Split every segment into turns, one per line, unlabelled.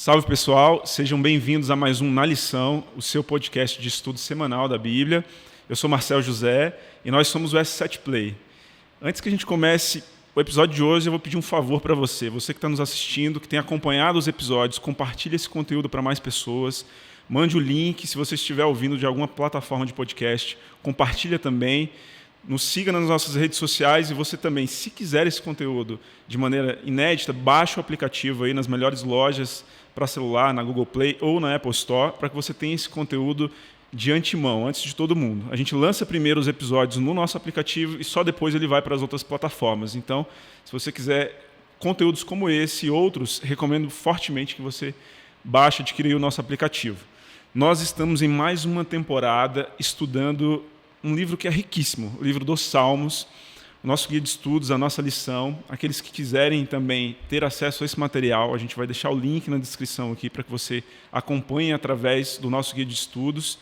Salve pessoal, sejam bem-vindos a mais um Na Lição, o seu podcast de estudo semanal da Bíblia. Eu sou Marcel José e nós somos o S7 Play. Antes que a gente comece o episódio de hoje, eu vou pedir um favor para você. Você que está nos assistindo, que tem acompanhado os episódios, compartilhe esse conteúdo para mais pessoas. Mande o link, se você estiver ouvindo de alguma plataforma de podcast, compartilha também. Nos siga nas nossas redes sociais e você também, se quiser esse conteúdo de maneira inédita, baixe o aplicativo aí nas melhores lojas para celular, na Google Play ou na Apple Store, para que você tenha esse conteúdo de antemão, antes de todo mundo. A gente lança primeiro os episódios no nosso aplicativo e só depois ele vai para as outras plataformas. Então, se você quiser conteúdos como esse e outros, recomendo fortemente que você baixe e adquira o nosso aplicativo. Nós estamos em mais uma temporada estudando um livro que é riquíssimo, o livro dos Salmos, o nosso guia de estudos, a nossa lição. Aqueles que quiserem também ter acesso a esse material, a gente vai deixar o link na descrição aqui para que você acompanhe através do nosso guia de estudos.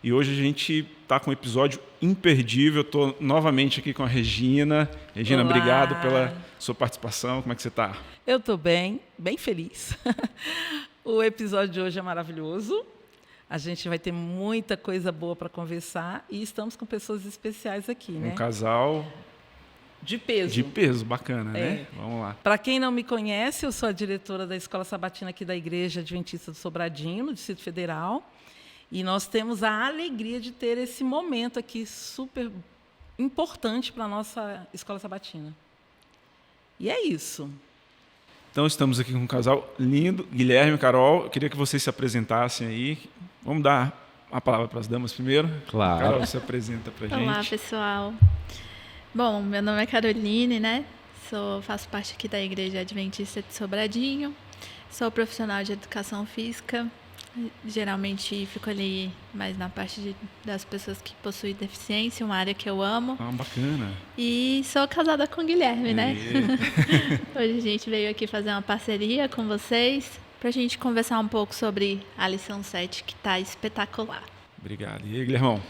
E hoje a gente está com um episódio imperdível. Eu estou novamente aqui com a Regina. Regina,
Olá.
Obrigado pela sua participação. Como é que você está?
Eu estou bem feliz. O episódio de hoje é maravilhoso. A gente vai ter muita coisa boa para conversar e estamos com pessoas especiais aqui, né?
Um casal
de peso.
De peso, bacana, né? Vamos lá.
Para quem não me conhece, eu sou a diretora da Escola Sabatina aqui da Igreja Adventista do Sobradinho, no Distrito Federal. E nós temos a alegria de ter esse momento aqui super importante para a nossa Escola Sabatina. E é isso.
Então, estamos aqui com um casal lindo, Guilherme e Carol. Eu queria que vocês se apresentassem aí. Vamos dar a palavra para as damas primeiro.
Claro.
Carol, se apresenta para a gente.
Olá, pessoal. Bom, meu nome é Caroline, né? Faço parte aqui da Igreja Adventista de Sobradinho. Sou profissional de educação física. Geralmente fico ali mais na parte das pessoas que possuem deficiência, uma área que eu amo.
Ah, bacana.
E sou casada com o Guilherme, né? Hoje a gente veio aqui fazer uma parceria com vocês para a gente conversar um pouco sobre a lição 7, que está espetacular.
Obrigado. E aí, Guilhermão?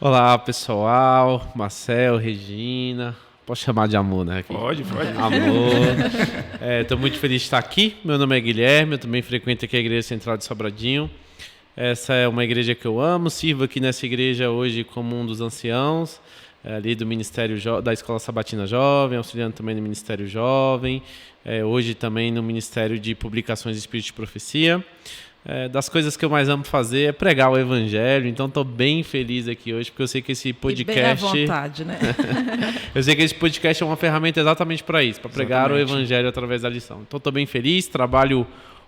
Olá, pessoal. Marcel, Regina. Posso chamar de amor, né? Aqui.
Pode.
Amor. Estou muito feliz de estar aqui. Meu nome é Guilherme, eu também frequento aqui a Igreja Central de Sobradinho. Essa é uma igreja que eu amo. Sirvo aqui nessa igreja hoje como um dos anciãos, ali do Ministério da Escola Sabatina Jovem, auxiliando também no Ministério Jovem. Hoje também no Ministério de Publicações de Espírito de Profecia. Das coisas que eu mais amo fazer é pregar o Evangelho, então estou bem feliz aqui hoje, porque eu sei que esse podcast...
E bem à vontade, né?
Eu sei que esse podcast é uma ferramenta exatamente para isso, para pregar o Evangelho através da lição. Então estou bem feliz, trabalho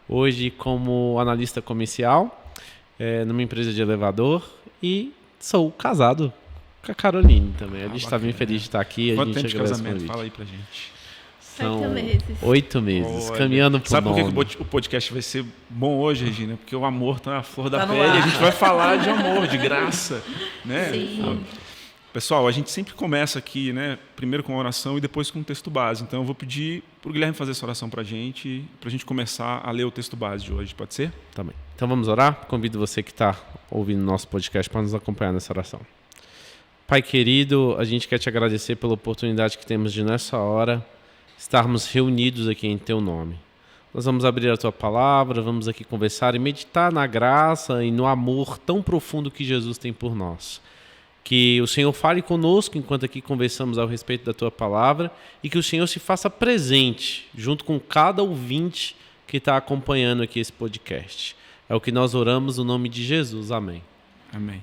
hoje como analista comercial, numa empresa de elevador, e sou casado com a Caroline também. A gente está bem feliz de estar aqui.
Quanto tempo de casamento? Fala aí pra gente.
São
8 meses.
8 meses,
Olha,
caminhando pro
Sabe
nome.
por que o podcast vai ser bom hoje, Regina? Porque o amor tá na flor da
Tá no
pele.
ar.
A gente vai falar de amor, de graça, né?
Sim.
Pessoal, a gente sempre começa aqui, né? Primeiro com a oração e depois com o texto base. Então eu vou pedir pro Guilherme fazer essa oração pra gente começar a ler o texto base de hoje. Pode ser?
Tá bem. Então vamos orar? Convido você que está ouvindo o nosso podcast para nos acompanhar nessa oração. Pai querido, a gente quer te agradecer pela oportunidade que temos de nessa hora estarmos reunidos aqui em Teu nome. Nós vamos abrir a Tua palavra, vamos aqui conversar e meditar na graça e no amor tão profundo que Jesus tem por nós. Que o Senhor fale conosco enquanto aqui conversamos ao respeito da Tua palavra e que o Senhor se faça presente junto com cada ouvinte que está acompanhando aqui esse podcast. É o que nós oramos no nome de Jesus. Amém.
Amém.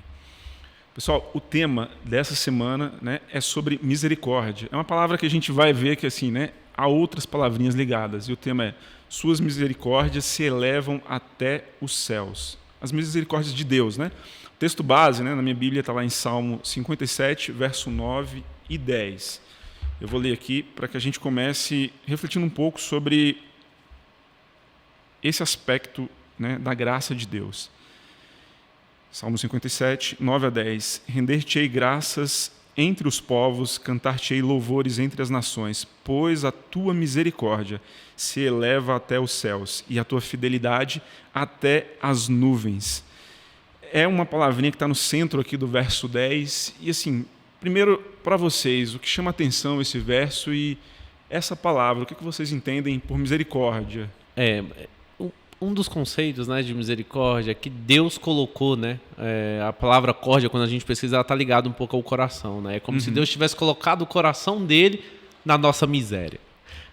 Pessoal, o tema dessa semana, né, é sobre misericórdia. É uma palavra que a gente vai ver que assim, né, há outras palavrinhas ligadas. E o tema é: suas misericórdias se elevam até os céus. As misericórdias de Deus, né? O texto base, né, na minha Bíblia está lá em Salmo 57, verso 9 e 10. Eu vou ler aqui para que a gente comece refletindo um pouco sobre esse aspecto, né, da graça de Deus. Salmo 57, 9 a 10. Render-te-ei graças entre os povos, cantar-te-ei louvores entre as nações, pois a tua misericórdia se eleva até os céus e a tua fidelidade até as nuvens. É uma palavrinha que está no centro aqui do verso 10. E assim, primeiro para vocês, o que chama atenção esse verso e essa palavra, o que vocês entendem por misericórdia?
um dos conceitos, né, de misericórdia que Deus colocou, né, a palavra córdia, quando a gente pesquisa, ela está ligada um pouco ao coração, né? É como se Deus tivesse colocado o coração dele na nossa miséria.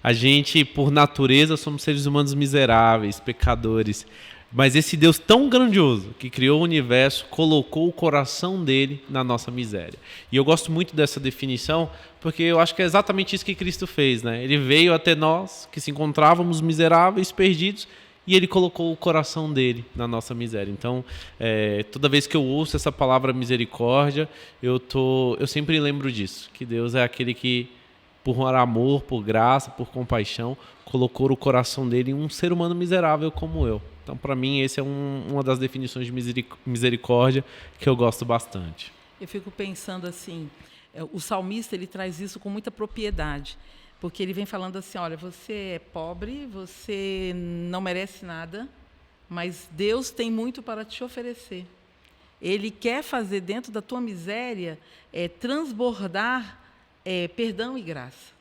A gente, por natureza, somos seres humanos miseráveis, pecadores. Mas esse Deus tão grandioso que criou o universo colocou o coração dele na nossa miséria. E eu gosto muito dessa definição porque eu acho que é exatamente isso que Cristo fez, né? Ele veio até nós, que se encontrávamos miseráveis, perdidos, e ele colocou o coração dele na nossa miséria. Então, toda vez que eu ouço essa palavra misericórdia, eu sempre lembro disso, que Deus é aquele que, por amor, por graça, por compaixão, colocou o coração dele em um ser humano miserável como eu. Então, para mim, essa é uma das definições de misericórdia que eu gosto bastante.
Eu fico pensando assim, o salmista ele traz isso com muita propriedade, porque ele vem falando assim, olha, você é pobre, você não merece nada, mas Deus tem muito para te oferecer. Ele quer fazer dentro da tua miséria transbordar perdão e graça.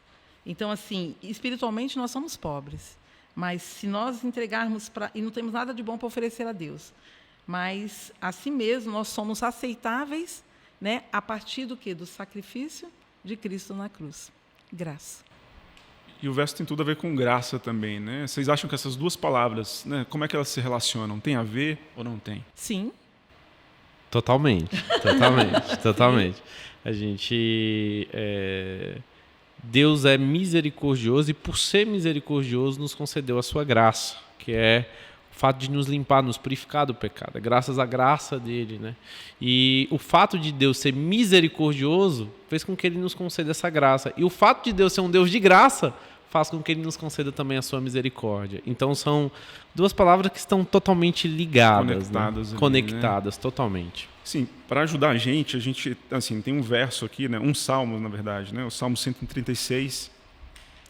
Então, assim, espiritualmente nós somos pobres. Mas se nós entregarmos e não temos nada de bom para oferecer a Deus, mas assim mesmo nós somos aceitáveis, né, a partir do quê? Do sacrifício de Cristo na cruz. Graça.
E o verso tem tudo a ver com graça também, né? Vocês acham que essas duas palavras, né, como é que elas se relacionam? Tem a ver ou não tem?
Sim.
Totalmente. A gente... Deus é misericordioso e, por ser misericordioso, nos concedeu a sua graça, que é o fato de nos limpar, nos purificar do pecado. É graças à graça dele, né? E o fato de Deus ser misericordioso fez com que ele nos conceda essa graça. E o fato de Deus ser um Deus de graça faz com que ele nos conceda também a sua misericórdia. Então, são duas palavras que estão totalmente ligadas, conectadas, né? Conectadas, né? Totalmente.
Sim, para ajudar a gente assim, tem um verso aqui, né, um salmo, na verdade, né, o Salmo 136,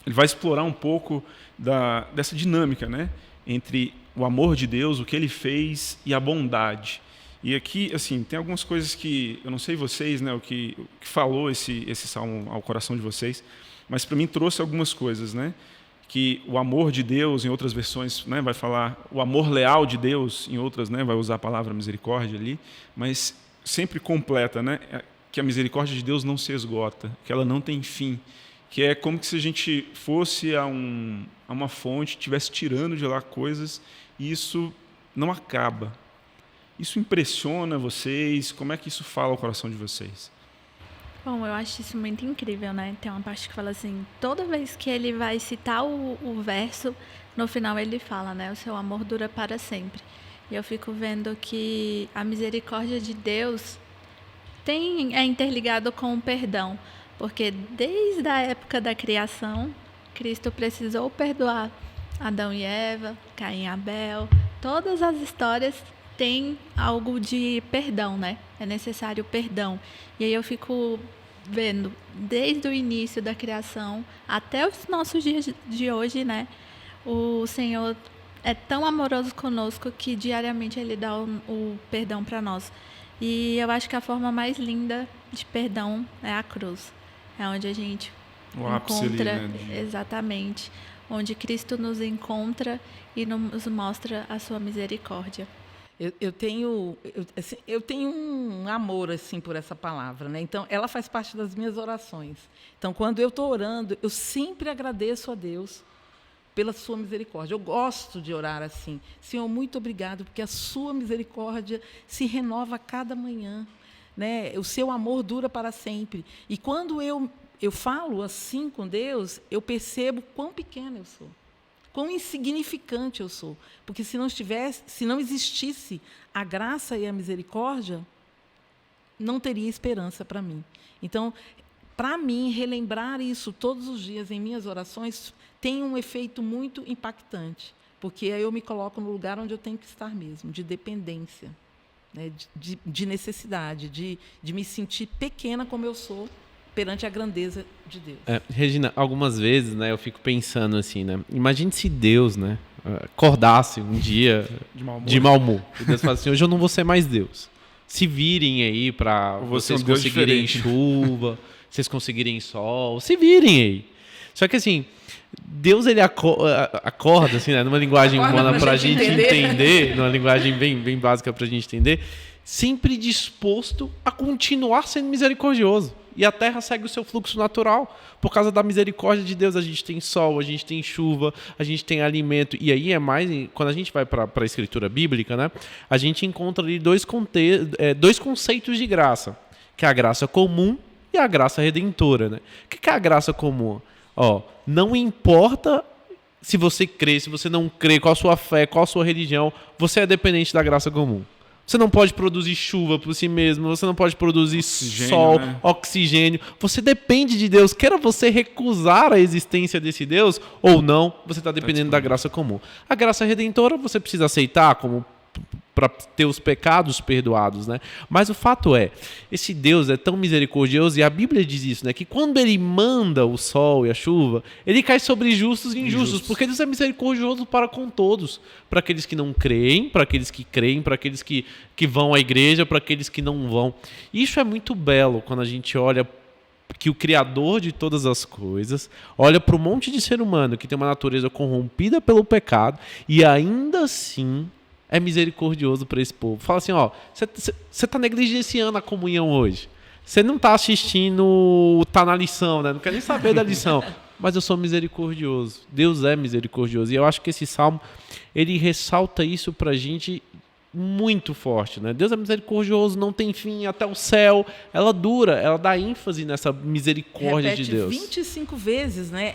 ele vai explorar um pouco dessa dinâmica, né, entre o amor de Deus, o que ele fez e a bondade. E aqui, assim, tem algumas coisas que, eu não sei vocês, né, o que falou esse salmo ao coração de vocês, mas para mim trouxe algumas coisas, né, que o amor de Deus, em outras versões, né, vai falar o amor leal de Deus, em outras, né, vai usar a palavra misericórdia ali, mas sempre completa, né, que a misericórdia de Deus não se esgota, que ela não tem fim, que é como se a gente fosse a uma fonte, estivesse tirando de lá coisas e isso não acaba. Isso impressiona vocês? Como é que isso fala ao coração de vocês?
Bom, eu acho isso muito incrível, né? Tem uma parte que fala assim, toda vez que ele vai citar o verso, no final ele fala, né? O seu amor dura para sempre. E eu fico vendo que a misericórdia de Deus é interligado com o perdão, porque desde a época da criação, Cristo precisou perdoar Adão e Eva, Caim e Abel, todas as histórias têm algo de perdão, né? É necessário perdão. E aí eu fico vendo, desde o início da criação até os nossos dias de hoje, né? O Senhor é tão amoroso conosco que diariamente Ele dá o perdão para nós. E eu acho que a forma mais linda de perdão é a cruz. É onde a gente encontra, ali, né? Exatamente, onde Cristo nos encontra e nos mostra a sua misericórdia.
Eu tenho um amor assim por essa palavra, né? Então, ela faz parte das minhas orações. Então, quando eu estou orando, eu sempre agradeço a Deus pela sua misericórdia. Eu gosto de orar assim. Senhor, muito obrigado, porque a sua misericórdia se renova a cada manhã, né? O seu amor dura para sempre. E quando eu falo assim com Deus, eu percebo quão pequena eu sou. Quão insignificante eu sou. Porque se não existisse a graça e a misericórdia, não teria esperança para mim. Então, para mim, relembrar isso todos os dias em minhas orações tem um efeito muito impactante. Porque aí eu me coloco no lugar onde eu tenho que estar mesmo, de dependência, né, de necessidade, de me sentir pequena como eu sou, perante a grandeza de Deus.
Regina, algumas vezes, né, eu fico pensando assim, né, imagine se Deus, né, acordasse um dia de mau humor. E Deus fala assim, hoje eu não vou ser mais Deus. Se virem aí para vocês conseguirem chuva, vocês conseguirem sol, se virem aí. Só que assim, Deus, ele acorda, assim, né, numa linguagem humana para a gente entender, numa linguagem bem básica para a gente entender, sempre disposto a continuar sendo misericordioso. E a terra segue o seu fluxo natural. Por causa da misericórdia de Deus, a gente tem sol, a gente tem chuva, a gente tem alimento. E aí é mais... Quando a gente vai para a escritura bíblica, né, a gente encontra ali dois conceitos de graça, que é a graça comum e a graça redentora. Né? O que é a graça comum? Não importa se você crê, se você não crê, qual a sua fé, qual a sua religião, você é dependente da graça comum. Você não pode produzir chuva por si mesmo, você não pode produzir sol, né? Oxigênio. Você depende de Deus. Queira você recusar a existência desse Deus ou não, você está dependendo da graça comum. A graça redentora você precisa aceitar como para ter os pecados perdoados, né? Mas o fato é, esse Deus é tão misericordioso, e a Bíblia diz isso, né? Que quando ele manda o sol e a chuva, ele cai sobre justos e injustos, porque Deus é misericordioso para com todos, para aqueles que não creem, para aqueles que creem, para aqueles que vão à igreja, para aqueles que não vão. E isso é muito belo quando a gente olha que o Criador de todas as coisas olha para um monte de ser humano que tem uma natureza corrompida pelo pecado e ainda assim é misericordioso para esse povo. Fala assim, você está negligenciando a comunhão hoje. Você não está assistindo, está na lição, né? Não quer nem saber da lição. Mas eu sou misericordioso. Deus é misericordioso. E eu acho que esse salmo, ele ressalta isso para a gente muito forte, né? Deus é misericordioso, não tem fim, até o céu. Ela dura, ela dá ênfase nessa misericórdia de Deus.
25 vezes, né?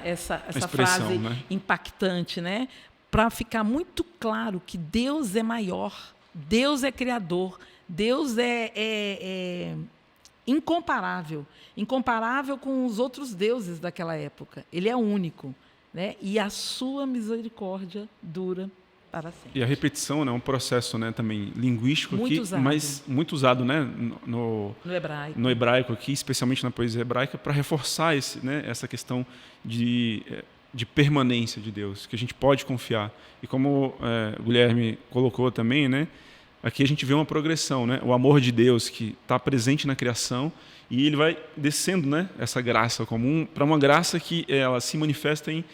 Essa frase, né? Impactante, né? Para ficar muito claro que Deus é maior, Deus é criador, Deus é incomparável com os outros deuses daquela época. Ele é único, né? E a sua misericórdia dura para sempre.
E a repetição, né, é um processo, né, também linguístico muito aqui, usado. Mas muito usado, né, no hebraico aqui, especialmente na poesia hebraica, para reforçar essa questão de permanência de Deus, que a gente pode confiar. E como o Guilherme colocou também, né, aqui a gente vê uma progressão, né, o amor de Deus que está presente na criação e ele vai descendo, né, essa graça comum para uma graça que ela se manifesta em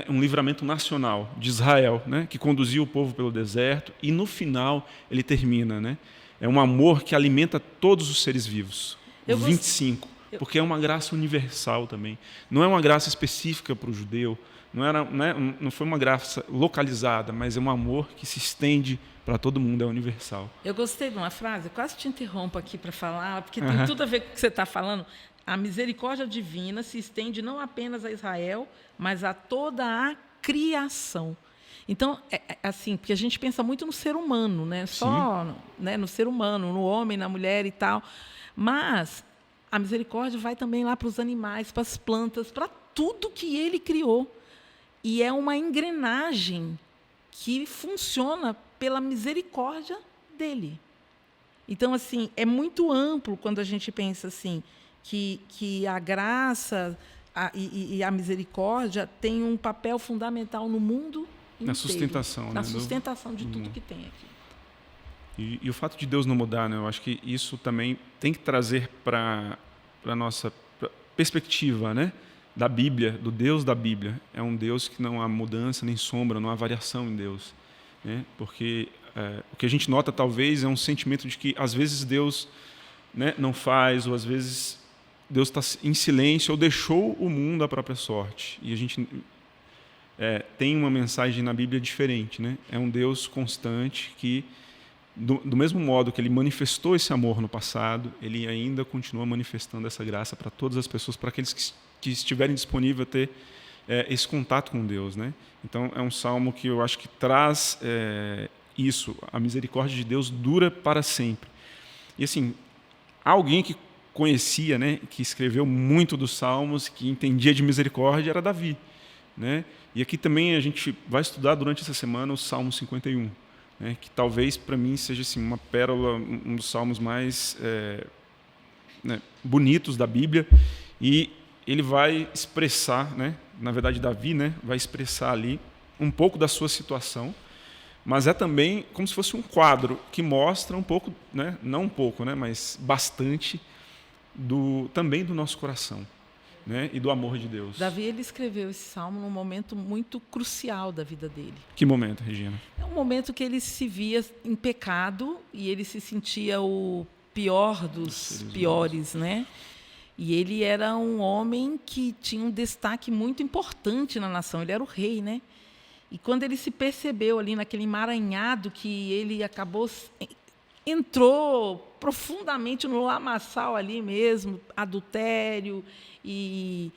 um livramento nacional de Israel, né, que conduziu o povo pelo deserto e no final ele termina, né, é um amor que alimenta todos os seres vivos. 25. Porque é uma graça universal também. Não é uma graça específica para o judeu, não foi uma graça localizada, mas é um amor que se estende para todo mundo, é universal.
Eu gostei de uma frase, quase te interrompo aqui para falar, porque tem tudo a ver com o que você está falando. A misericórdia divina se estende não apenas a Israel, mas a toda a criação. Então, assim, porque a gente pensa muito no ser humano, né? Só, né, no ser humano, no homem, na mulher e tal. Mas a misericórdia vai também lá para os animais, para as plantas, para tudo que ele criou. E é uma engrenagem que funciona pela misericórdia dele. Então, assim, é muito amplo quando a gente pensa assim, que a graça e a misericórdia têm um papel fundamental no mundo inteiro.
Na sustentação.
Na sustentação de tudo que tem aqui.
E o fato de Deus não mudar, né? Eu acho que isso também tem que trazer para a nossa perspectiva, né? Da Bíblia, do Deus da Bíblia. É um Deus que não há mudança nem sombra, não há variação em Deus. Né? Porque o que a gente nota, talvez, é um sentimento de que, às vezes, Deus, né, não faz, ou às vezes Deus está em silêncio ou deixou o mundo à própria sorte. E a gente tem uma mensagem na Bíblia diferente. Né? É um Deus constante que, do mesmo modo que ele manifestou esse amor no passado, ele ainda continua manifestando essa graça para todas as pessoas, para aqueles que estiverem disponíveis a ter esse contato com Deus. Né? Então, é um salmo que eu acho que traz isso, a misericórdia de Deus dura para sempre. E assim, alguém que conhecia, né, que escreveu muito dos salmos, que entendia de misericórdia, era Davi. Né? E aqui também a gente vai estudar durante essa semana o Salmo 51. Né, que talvez para mim seja assim, uma pérola, um dos salmos mais bonitos da Bíblia, e ele vai expressar, né, na verdade Davi, né, vai expressar ali um pouco da sua situação, mas é também como se fosse um quadro que mostra um pouco, né, não um pouco, né, mas bastante também do nosso coração. né, e do amor de Deus.
Davi, ele escreveu esse salmo num momento muito crucial da vida dele.
Que momento, Regina?
É um momento que ele se via em pecado e ele se sentia o pior dos piores, né? E ele era um homem que tinha um destaque muito importante na nação. Ele era o rei, né? E quando ele se percebeu ali naquele emaranhado que ele entrou profundamente no lamaçal ali mesmo, adultério e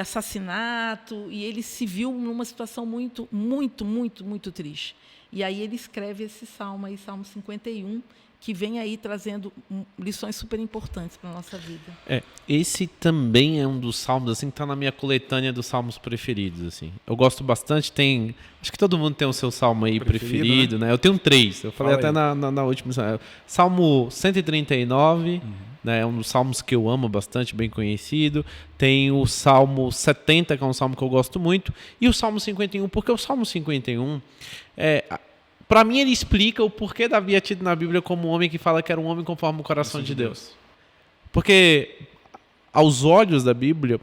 assassinato, e ele se viu numa situação muito, muito, muito, muito triste. E aí ele escreve esse salmo aí, Salmo 51, que vem aí trazendo lições super importantes para a nossa vida.
Esse também é um dos salmos assim que está na minha coletânea dos salmos preferidos. Assim. Eu gosto bastante, acho que todo mundo tem o seu salmo aí preferido, né? Eu tenho 3, eu falei até na última. Salmo 139, né? É um dos salmos que eu amo bastante, bem conhecido. Tem o Salmo 70, que é um salmo que eu gosto muito, e o Salmo 51, porque o Salmo 51 para mim, ele explica o porquê Davi é tido na Bíblia como um homem que fala que era um homem conforme o coração de Deus. Porque, aos olhos da Bíblia,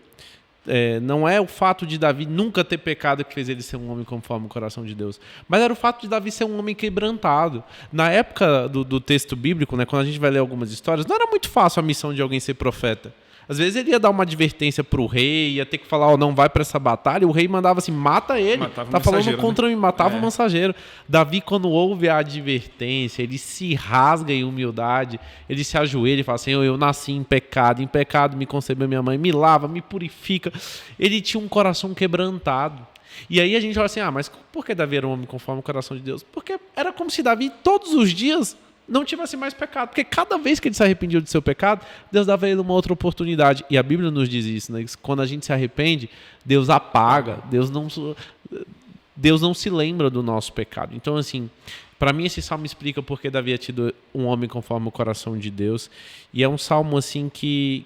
não é o fato de Davi nunca ter pecado que fez ele ser um homem conforme o coração de Deus, mas era o fato de Davi ser um homem quebrantado. Na época do texto bíblico, né, quando a gente vai ler algumas histórias, não era muito fácil a missão de alguém ser profeta. Às vezes ele ia dar uma advertência para o rei, ia ter que falar, não vai para essa batalha, o rei mandava assim, mata ele, tá falando contra mim, matava o mensageiro. Davi, quando ouve a advertência, ele se rasga em humildade, ele se ajoelha e fala assim, eu nasci em pecado me concebeu minha mãe, me lava, me purifica. Ele tinha um coração quebrantado. E aí a gente olha assim, mas por que Davi era um homem conforme o coração de Deus? Porque era como se Davi todos os dias não tivesse mais pecado, porque cada vez que ele se arrependia do seu pecado, Deus dava a ele uma outra oportunidade. E a Bíblia nos diz isso, né? Quando a gente se arrepende, Deus apaga, Deus não se lembra do nosso pecado. Então, assim, para mim esse salmo explica porque Davi é tido um homem conforme o coração de Deus. E é um salmo, assim, que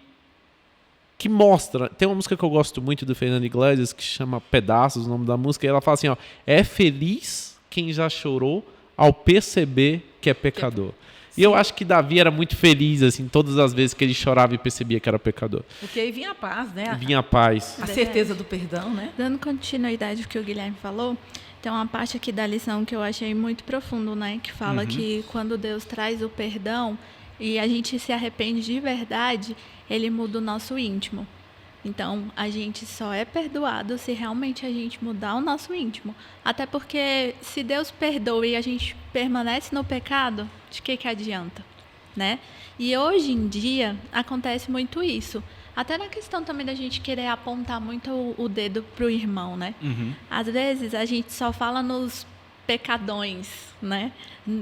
mostra... Tem uma música que eu gosto muito do Fernando Iglesias, que chama Pedaços, o nome da música, e ela fala assim, é feliz quem já chorou ao perceber que é pecador. Sim. E eu acho que Davi era muito feliz, assim, todas as vezes que ele chorava e percebia que era pecador.
Porque aí vinha a paz, né?
Vinha a paz.
A certeza do perdão, né?
Dando continuidade ao que o Guilherme falou, tem uma parte aqui da lição que eu achei muito profundo, né? Que fala que quando Deus traz o perdão e a gente se arrepende de verdade, ele muda o nosso íntimo. Então, a gente só é perdoado se realmente a gente mudar o nosso íntimo. Até porque, se Deus perdoa e a gente permanece no pecado, de que adianta, né? E hoje em dia, acontece muito isso. Até na questão também da gente querer apontar muito o dedo pro irmão, né? Às vezes, a gente só fala nos pecadões, né?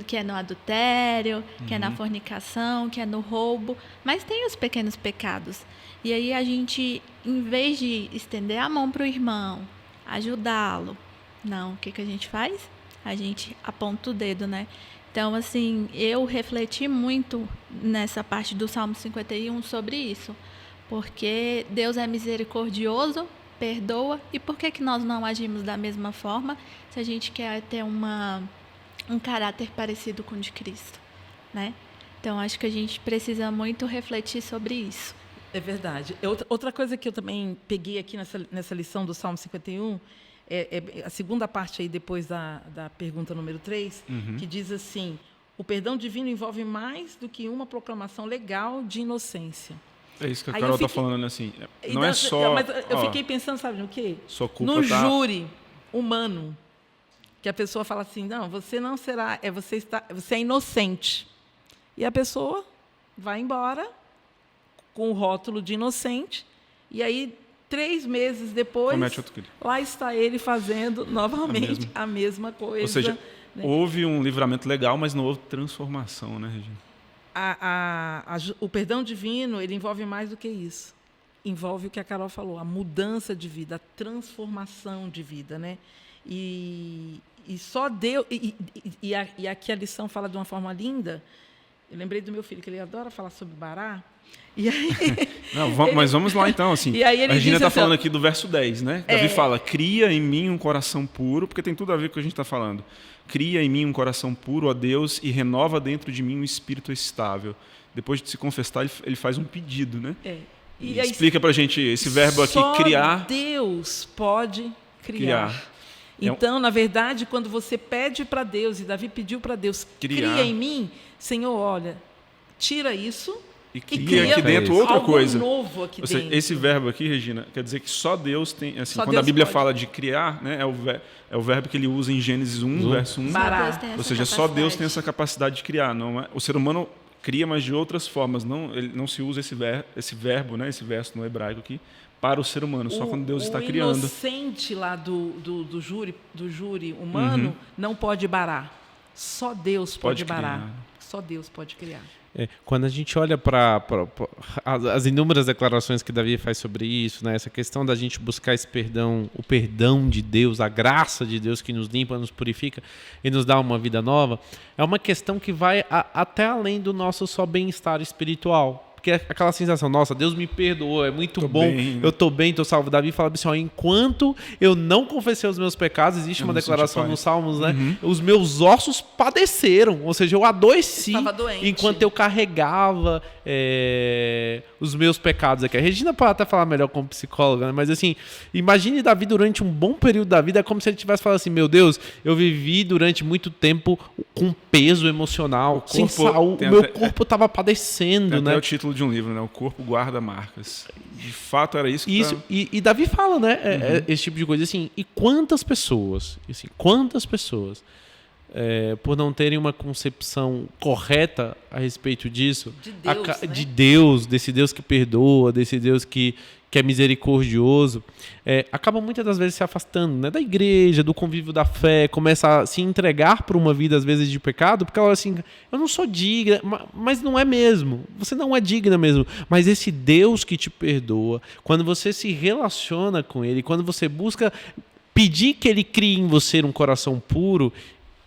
Que é no adultério, que é na fornicação, que é no roubo. Mas tem os pequenos pecados. E aí a gente, em vez de estender a mão para o irmão, ajudá-lo, não, o que a gente faz? A gente aponta o dedo, né? Então, assim, eu refleti muito nessa parte do Salmo 51 sobre isso. Porque Deus é misericordioso, perdoa, e por que nós não agimos da mesma forma se a gente quer ter um caráter parecido com o de Cristo, né? Então, acho que a gente precisa muito refletir sobre isso.
É verdade. Outra coisa que eu também peguei aqui nessa lição do Salmo 51 é a segunda parte aí, depois da pergunta número 3, que diz assim, o perdão divino envolve mais do que uma proclamação legal de inocência.
É isso que a Carol está falando, assim, não é só...
Mas eu fiquei pensando, sabe no quê?
Sua culpa
no júri humano, que a pessoa fala assim, não, você não será, você é inocente. E a pessoa vai embora com o rótulo de inocente, e aí, 3 meses depois, lá está ele fazendo novamente a mesma coisa.
Ou seja, né? Houve um livramento legal, mas não houve transformação, né, Regina?
O perdão divino, ele envolve mais do que isso. Envolve o que a Carol falou, a mudança de vida, a transformação de vida, né? E só Deus... E aqui a lição fala de uma forma linda. Eu lembrei do meu filho, que ele adora falar sobre Bará. E aí,
mas vamos lá então, assim.
E aí ele
a Regina está
assim,
falando aqui do verso 10, né? Davi fala, cria em mim um coração puro, porque tem tudo a ver com o que a gente está falando. Cria em mim um coração puro, ó Deus, e renova dentro de mim um espírito estável. Depois de se confessar, ele faz um pedido, né?
E aí,
explica pra gente esse verbo aqui,
só
criar.
Deus pode criar. Então, na verdade, quando você pede para Deus, e Davi pediu para Deus, cria em mim, Senhor, olha, tira isso
e cria aqui dentro outra
algo
coisa.
Novo aqui dentro.
Esse verbo aqui, Regina, quer dizer que só Deus tem, assim,
só
quando
Deus
a Bíblia
pode.
fala de criar, né, é o verbo que ele usa em Gênesis 1, verso 1. Ou seja, só Deus tem essa capacidade de criar. Não é? O ser humano cria, mas de outras formas. Ele não se usa esse verbo, né, esse verso no hebraico aqui, para o ser humano, só quando Deus está criando. O
inocente lá do júri humano não pode barar. Só Deus pode barar.
Criar.
Só Deus pode criar.
Quando a gente olha para as inúmeras declarações que Davi faz sobre isso, né, essa questão da gente buscar esse perdão, o perdão de Deus, a graça de Deus que nos limpa, nos purifica e nos dá uma vida nova, é uma questão que vai até além do nosso só bem-estar espiritual. Porque é aquela sensação, nossa, Deus me perdoou, é muito bom, eu estou bem, estou salvo. Davi fala assim, ó, enquanto eu não confessei os meus pecados, existe uma declaração nos Salmos, né? Os meus ossos padeceram, ou seja, eu adoeci enquanto eu carregava os meus pecados aqui. A Regina pode até falar melhor como psicóloga, né? Mas assim, imagine Davi durante um bom período da vida, é como se ele estivesse falando assim, meu Deus, eu vivi durante muito tempo com peso emocional, sem saúde, o meu corpo estava padecendo, né?
É o título de um livro, né? O corpo guarda marcas. De fato era isso que
e Davi fala, né? Esse tipo de coisa assim. E quantas pessoas, por não terem uma concepção correta a respeito disso, de Deus, desse Deus que perdoa, desse Deus que é misericordioso, acabam muitas das vezes se afastando, né, da igreja, do convívio da fé, começa a se entregar por uma vida às vezes de pecado, porque ela fala assim, eu não sou digna, mas não é mesmo, você não é digna mesmo, mas esse Deus que te perdoa, quando você se relaciona com Ele, quando você busca pedir que Ele crie em você um coração puro,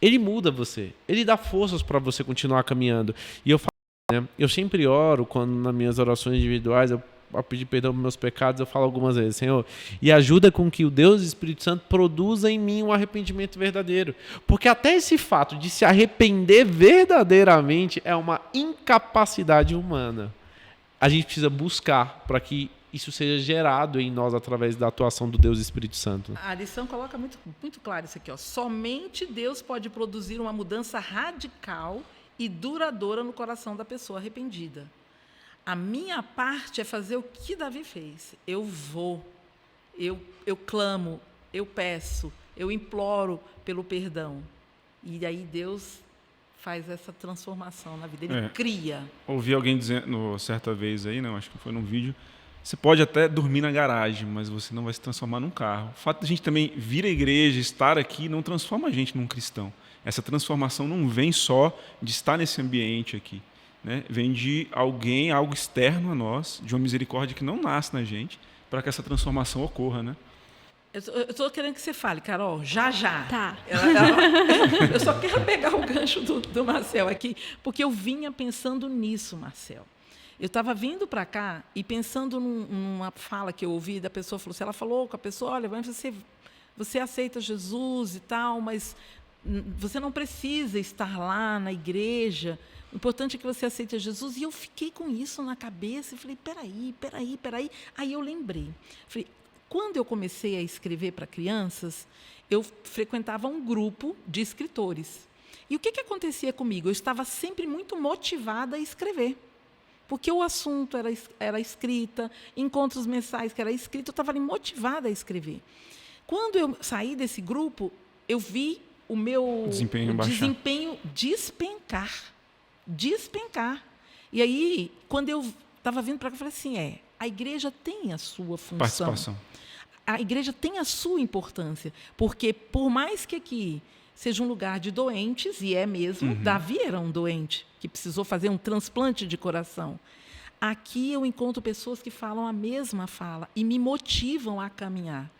Ele muda você, Ele dá forças para você continuar caminhando. E eu falo, né, eu sempre oro, quando nas minhas orações individuais, a pedir perdão pelos meus pecados, eu falo algumas vezes, Senhor, e ajuda com que o Deus e o Espírito Santo produza em mim um arrependimento verdadeiro. Porque até esse fato de se arrepender verdadeiramente é uma incapacidade humana. A gente precisa buscar para que isso seja gerado em nós através da atuação do Deus e Espírito Santo.
A lição coloca muito, muito claro isso aqui, ó. Somente Deus pode produzir uma mudança radical e duradoura no coração da pessoa arrependida. A minha parte é fazer o que Davi fez. Eu vou, eu clamo, eu peço, eu imploro pelo perdão. E aí Deus faz essa transformação na vida. Ele cria.
Ouvi alguém dizendo certa vez aí, acho que foi num vídeo, você pode até dormir na garagem, mas você não vai se transformar num carro. O fato de a gente também vir à igreja, estar aqui, não transforma a gente num cristão. Essa transformação não vem só de estar nesse ambiente aqui. Né? Vem de alguém, algo externo a nós, de uma misericórdia que não nasce na gente, para que essa transformação ocorra, né?
Eu estou querendo que você fale, Carol, já.
Tá.
Eu só quero pegar o gancho do Marcel aqui, porque eu vinha pensando nisso, Marcel. Eu estava vindo para cá e pensando numa fala que eu ouvi da pessoa, ela falou com a pessoa, olha, você aceita Jesus e tal, mas você não precisa estar lá na igreja. O importante é que você aceite Jesus. E eu fiquei com isso na cabeça e falei, peraí. Aí eu lembrei. Falei, quando eu comecei a escrever para crianças, eu frequentava um grupo de escritores. E o que acontecia comigo? Eu estava sempre muito motivada a escrever. Porque o assunto era escrita, encontros mensais que era escrita, eu estava ali motivada a escrever. Quando eu saí desse grupo, eu vi o meu desempenho despencar. E aí, quando eu estava vindo para cá, eu falei assim, a igreja tem a sua função.
Participação.
A igreja tem a sua importância, porque por mais que aqui seja um lugar de doentes, e é mesmo, Davi era um doente, que precisou fazer um transplante de coração. Aqui eu encontro pessoas que falam a mesma fala e me motivam a caminhar.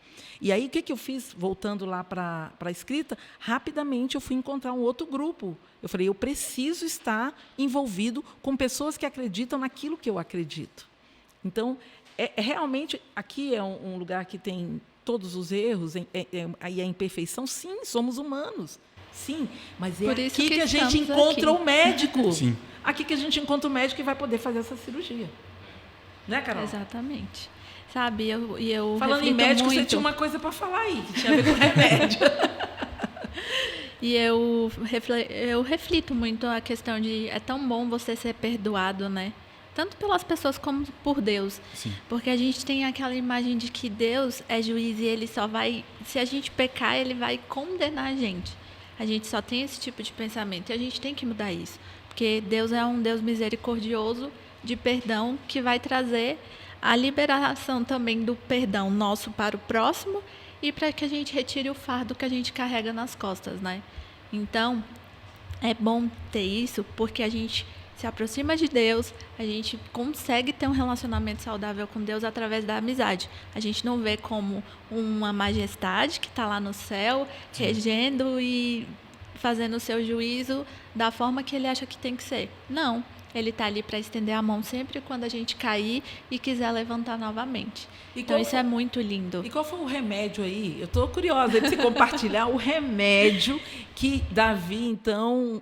E aí, o que eu fiz, voltando lá para a escrita? Rapidamente eu fui encontrar um outro grupo. Eu falei, eu preciso estar envolvido com pessoas que acreditam naquilo que eu acredito. Então, realmente, aqui é um lugar que tem todos os erros e a imperfeição. Sim, somos humanos. Sim, mas é aqui que a gente encontra o médico.
Sim.
Aqui que a gente encontra o médico que vai poder fazer essa cirurgia. Né, Carol?
Exatamente. Sabe, eu
Falando em
reflito
médico,
muito.
você tinha uma coisa para falar aí, que tinha a ver com remédio.
E eu reflito muito a questão de é tão bom você ser perdoado, né? Tanto pelas pessoas como por Deus.
Sim.
Porque a gente tem aquela imagem de que Deus é juiz e ele só vai... Se a gente pecar, ele vai condenar a gente. A gente só tem esse tipo de pensamento e a gente tem que mudar isso. Porque Deus é um Deus misericordioso, de perdão, que vai trazer a liberação também do perdão nosso para o próximo e para que a gente retire o fardo que a gente carrega nas costas, né? Então, é bom ter isso porque a gente se aproxima de Deus, a gente consegue ter um relacionamento saudável com Deus através da amizade. A gente não vê como uma majestade que está lá no céu, regendo e fazendo o seu juízo da forma que ele acha que tem que ser. Não, ele está ali para estender a mão sempre quando a gente cair e quiser levantar novamente. Então, isso é muito lindo.
E qual foi o remédio aí? Eu estou curiosa de você compartilhar o remédio que Davi, então,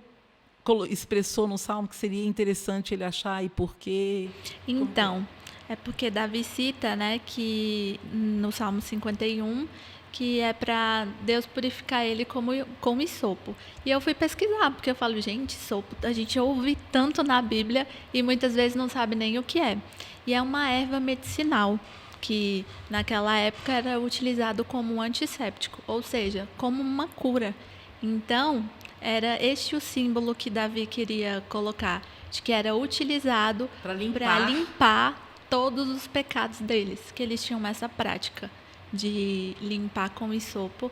expressou no Salmo que seria interessante ele achar e por quê?
Então, é porque Davi cita, né, que no Salmo 51, que é para Deus purificar ele com isopo. E eu fui pesquisar, porque eu falo, gente, isopo, a gente ouve tanto na Bíblia e muitas vezes não sabe nem o que é. E é uma erva medicinal, que naquela época era utilizado como um antisséptico, ou seja, como uma cura. Então, era este o símbolo que Davi queria colocar, de que era utilizado para limpar todos os pecados deles, que eles tinham essa prática de limpar com isopo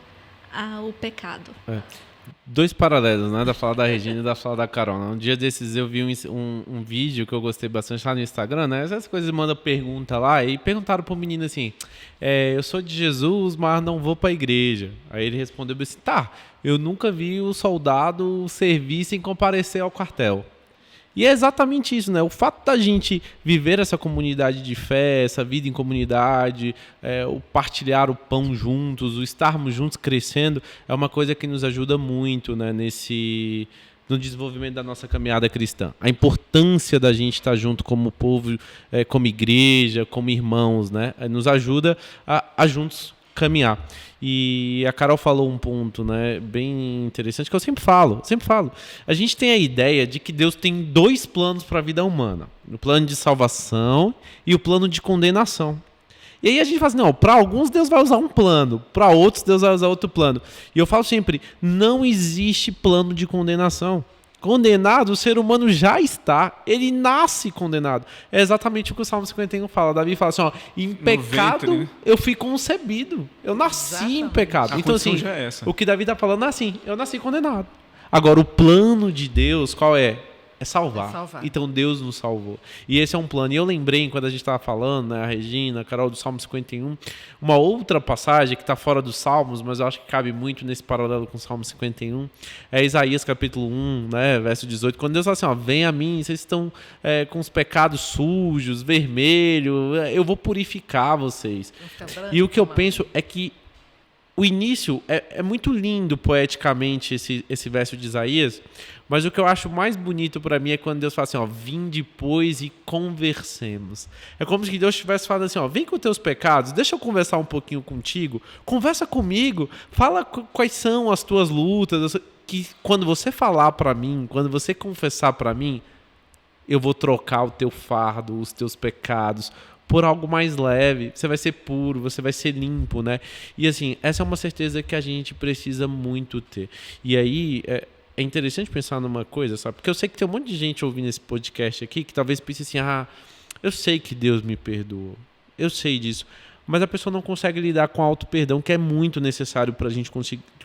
o pecado.
Dois paralelos, né? Da fala da Regina e da fala da Carol. Um dia desses eu vi um vídeo que eu gostei bastante lá no Instagram, né? Essas coisas mandam pergunta lá e perguntaram pro menino assim, eu sou de Jesus, mas não vou pra igreja. Aí ele respondeu assim, tá, eu nunca vi o soldado servir sem comparecer ao quartel. E é exatamente isso, né? O fato da gente viver essa comunidade de fé, essa vida em comunidade, o partilhar o pão juntos, o estarmos juntos crescendo, é uma coisa que nos ajuda muito, né, no desenvolvimento da nossa caminhada cristã. A importância da gente estar junto como povo, como igreja, como irmãos, né? Nos ajuda a juntos caminhar. E a Carol falou um ponto, né, bem interessante, que eu sempre falo. A gente tem a ideia de que Deus tem dois planos para a vida humana. O plano de salvação e o plano de condenação. E aí a gente fala assim, não, para alguns Deus vai usar um plano, para outros Deus vai usar outro plano. E eu falo sempre, não existe plano de condenação. Condenado, o ser humano já está. Ele nasce condenado. É exatamente o que o Salmo 51 fala. Davi fala assim, em pecado ventre, né? Eu fui concebido. Eu nasci exatamente. Em pecado. Então, assim, já é essa. O que Davi está falando é assim, eu nasci condenado. Agora, o plano de Deus, qual é? É salvar. Então Deus nos salvou. E esse é um plano. E eu lembrei, quando a gente estava falando, né, a Regina, a Carol, do Salmo 51, uma outra passagem que está fora dos Salmos, mas eu acho que cabe muito nesse paralelo com o Salmo 51, é Isaías capítulo 1, né, verso 18, quando Deus fala assim, vem a mim, vocês estão com os pecados sujos, vermelho, eu vou purificar vocês. E o que eu penso é que o início é muito lindo poeticamente esse verso de Isaías, mas o que eu acho mais bonito para mim é quando Deus fala assim, vim depois e conversemos. É como se Deus estivesse falando assim, vem com os teus pecados, deixa eu conversar um pouquinho contigo, conversa comigo, fala quais são as tuas lutas, que quando você falar para mim, quando você confessar para mim, eu vou trocar o teu fardo, os teus pecados, por algo mais leve, você vai ser puro, você vai ser limpo, né? E assim, essa é uma certeza que a gente precisa muito ter. E aí, é interessante pensar numa coisa, sabe? Porque eu sei que tem um monte de gente ouvindo esse podcast aqui que talvez pense assim, eu sei que Deus me perdoou, eu sei disso, mas a pessoa não consegue lidar com o auto-perdão, que é muito necessário para a gente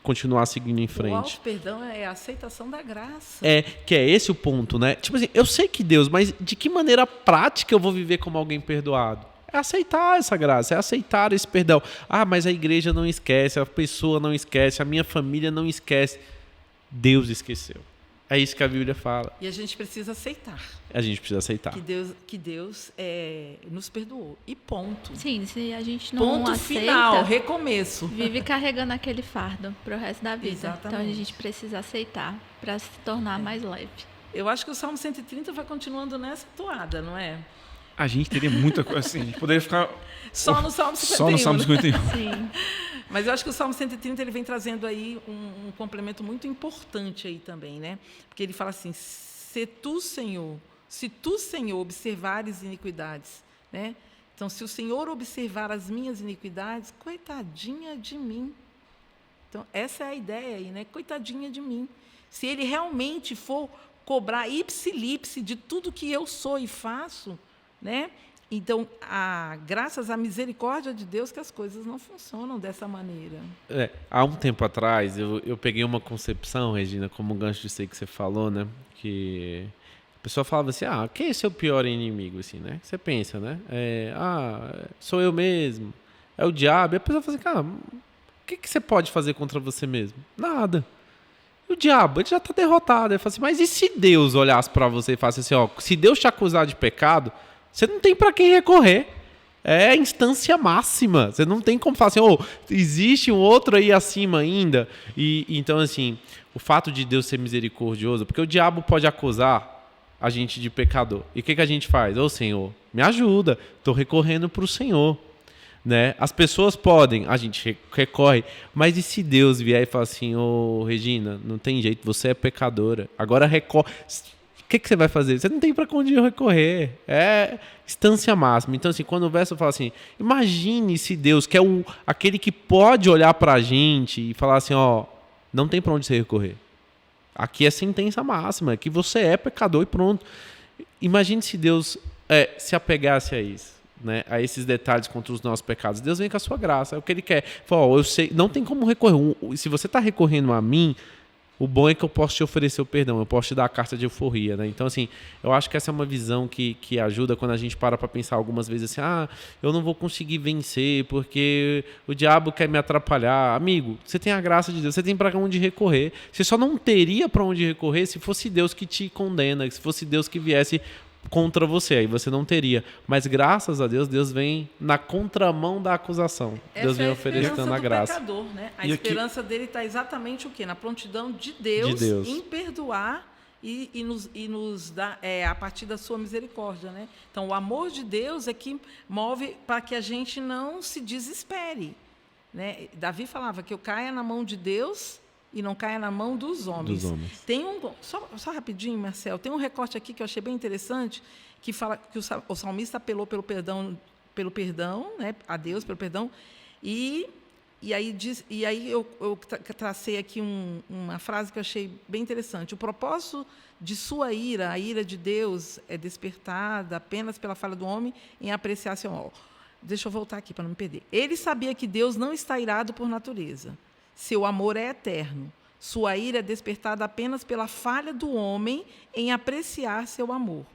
continuar seguindo em frente. O
auto-perdão é a aceitação da graça.
Que é esse o ponto, né? Tipo assim, eu sei que Deus, mas de que maneira prática eu vou viver como alguém perdoado? É aceitar essa graça, é aceitar esse perdão. Mas a igreja não esquece, a pessoa não esquece, a minha família não esquece. Deus esqueceu. É isso que a Bíblia fala.
E a gente precisa aceitar.
A gente precisa aceitar.
Que Deus nos perdoou. E ponto.
Sim, se a gente não
ponto
aceita...
final, recomeço.
Vive carregando aquele fardo pro resto da vida.
Exatamente.
Então a gente precisa aceitar para se tornar mais leve.
Eu acho que o Salmo 130 vai continuando nessa toada, não é?
A gente teria muita coisa assim, a gente poderia ficar
Só no Salmo 51.
só no Salmo 51.
Sim.
Mas eu acho que o Salmo 130 ele vem trazendo aí um complemento muito importante aí também, né? Porque ele fala assim: se tu, Senhor, observares iniquidades, né? Então, se o Senhor observar as minhas iniquidades, coitadinha de mim. Então, essa é a ideia aí, né? Coitadinha de mim. Se ele realmente for cobrar ipsilipse de tudo que eu sou e faço, né? Então, graças à misericórdia de Deus que as coisas não funcionam dessa maneira.
Há um tempo atrás, eu peguei uma concepção, Regina, como um gancho disso aí que você falou, né? Que a pessoa falava assim, quem é seu pior inimigo, assim, né? Você pensa, né? Sou eu mesmo, é o diabo. E a pessoa fala assim, cara, o que você pode fazer contra você mesmo? Nada. E o diabo, ele já está derrotado. Ele fala assim, mas e se Deus olhasse para você e falasse assim, se Deus te acusar de pecado, você não tem para quem recorrer. É a instância máxima. Você não tem como falar assim, existe um outro aí acima ainda. E então, assim, o fato de Deus ser misericordioso, porque o diabo pode acusar a gente de pecador. E o que a gente faz? Senhor, me ajuda. Estou recorrendo para o Senhor. Né? As pessoas podem, a gente recorre, mas e se Deus vier e falar assim, Regina, não tem jeito, você é pecadora, agora recorre. O que você vai fazer? Você não tem para onde recorrer. É instância máxima. Então, assim, quando o verso fala assim, imagine se Deus, que é aquele que pode olhar para a gente e falar assim, não tem para onde você recorrer. Aqui é sentença máxima, que você é pecador e pronto. Imagine se Deus se apegasse a isso. Né, a esses detalhes contra os nossos pecados. Deus vem com a sua graça, é o que Ele quer. Fala, eu sei, não tem como recorrer. Se você está recorrendo a mim, o bom é que eu posso te oferecer o perdão, eu posso te dar a carta de euforia. Né? Então, assim, eu acho que essa é uma visão que ajuda quando a gente para pensar algumas vezes assim, eu não vou conseguir vencer porque o diabo quer me atrapalhar. Amigo, você tem a graça de Deus, você tem para onde recorrer. Você só não teria para onde recorrer se fosse Deus que te condena, se fosse Deus que viesse contra você, aí você não teria. Mas graças a Deus, Deus vem na contramão da acusação. Deus vem oferecendo a graça.
Pecador, né? A esperança dele está exatamente o quê? Na prontidão de Deus. Em perdoar e nos dar a partir da sua misericórdia, né? Então, o amor de Deus é que move para que a gente não se desespere, né? Davi falava que eu caia na mão de Deus e não caia na mão dos homens. Tem só rapidinho, Marcel, tem um recorte aqui que eu achei bem interessante, que fala que o salmista apelou pelo perdão, né, a Deus pelo perdão, e aí eu tracei aqui uma frase que eu achei bem interessante. O propósito de sua ira, a ira de Deus, é despertada apenas pela falha do homem em apreciar seu mal. Deixa eu voltar aqui para não me perder. Ele sabia que Deus não está irado por natureza. Seu amor é eterno. Sua ira é despertada apenas pela falha do homem em apreciar seu amor.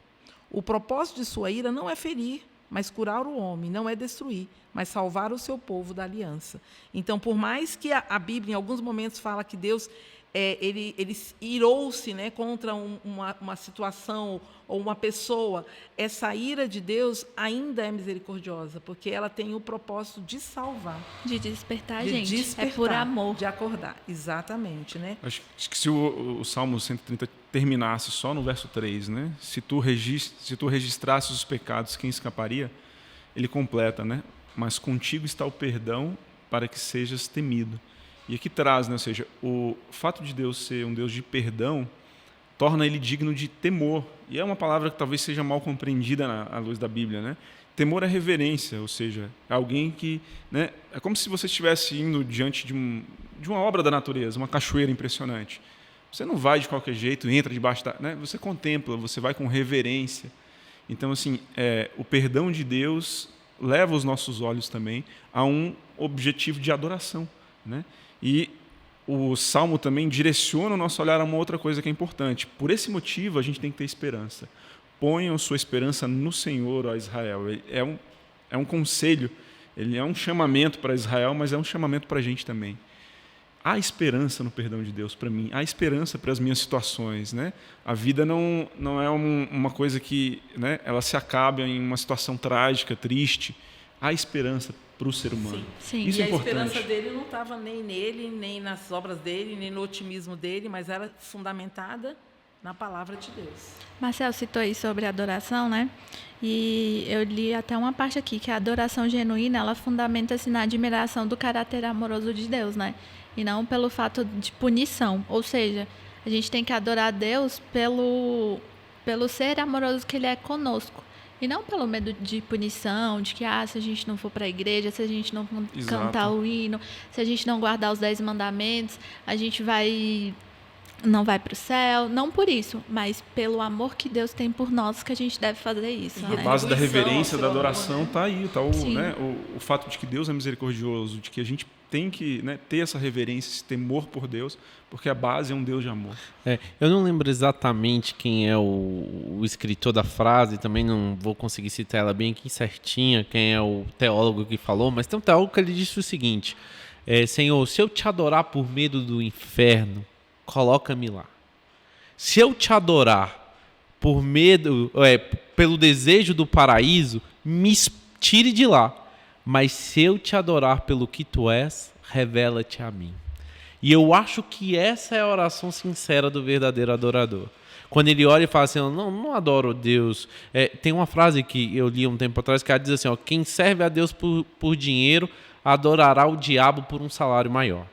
O propósito de sua ira não é ferir, mas curar o homem, não é destruir, mas salvar o seu povo da aliança. Então, por mais que a Bíblia, em alguns momentos, fala que Deus ele irou-se, né, contra uma situação ou uma pessoa, essa ira de Deus ainda é misericordiosa, porque ela tem o propósito de salvar.
De despertar a gente. É por amor.
De acordar, exatamente. Né?
Acho que se o Salmo 130 terminasse só no verso 3, né? Se tu registrasses os pecados, quem escaparia? Ele completa, né? Mas contigo está o perdão para que sejas temido. E aqui traz, né? Ou seja, o fato de Deus ser um Deus de perdão torna ele digno de temor. E é uma palavra que talvez seja mal compreendida à luz da Bíblia, né? Temor é reverência, ou seja, é alguém que, né, é como se você estivesse indo diante de uma obra da natureza, uma cachoeira impressionante. Você não vai de qualquer jeito, entra debaixo da, né? Você contempla, você vai com reverência. Então, assim, o perdão de Deus leva os nossos olhos também a um objetivo de adoração, né? E o Salmo também direciona o nosso olhar a uma outra coisa que é importante. Por esse motivo, a gente tem que ter esperança. Ponham sua esperança no Senhor, ó Israel. É um conselho, ele é um chamamento para Israel, mas é um chamamento para a gente também. Há esperança no perdão de Deus para mim, há esperança para as minhas situações, né? A vida não é uma coisa que, né, ela se acaba em uma situação trágica, triste. Há esperança para o ser humano.
Sim.
Isso
e
é importante.
A esperança dele não estava nem nele, nem nas obras dele, nem no otimismo dele, mas era fundamentada na palavra de Deus.
Marcel citou aí sobre adoração, né? E eu li até uma parte aqui, que a adoração genuína, ela fundamenta-se na admiração do caráter amoroso de Deus, né? E não pelo fato de punição. Ou seja, a gente tem que adorar a Deus pelo ser amoroso que Ele é conosco. E não pelo medo de punição, de que se a gente não for para a igreja, se a gente não cantar o hino, se a gente não guardar os 10 mandamentos, a gente não vai para o céu. Não por isso, mas pelo amor que Deus tem por nós, que a gente deve fazer isso.
E a base da reverência, da adoração está aí. Tá o fato de que Deus é misericordioso, de que a gente tem que, né, ter essa reverência, esse temor por Deus, porque a base é um Deus de amor.
Eu não lembro exatamente quem é o escritor da frase, também não vou conseguir citar ela bem aqui certinha, quem é o teólogo que falou, mas tem um teólogo que ele disse o seguinte: Senhor, se eu te adorar por medo do inferno, coloca-me lá. Se eu te adorar por medo, pelo desejo do paraíso, me tire de lá. Mas se eu te adorar pelo que tu és, revela-te a mim. E eu acho que essa é a oração sincera do verdadeiro adorador. Quando ele olha e fala assim, não adoro Deus. Tem uma frase que eu li um tempo atrás que ela diz assim, quem serve a Deus por dinheiro, adorará o diabo por um salário maior.